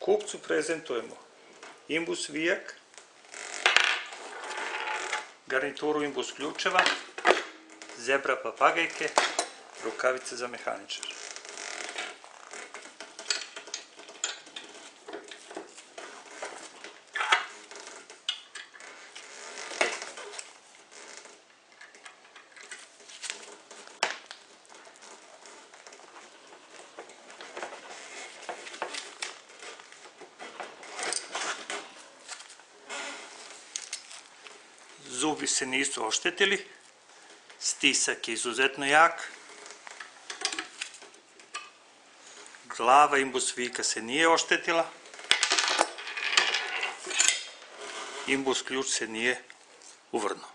Kupcu prezentujemo imbus vijak, garnituru imbus ključeva, zebra papagajke, rukavice za mehaničar. Zubi se nisu oštetili, stisak je izuzetno jak, glava imbus vijka se nije oštetila, imbus ključ se nije uvrnuo.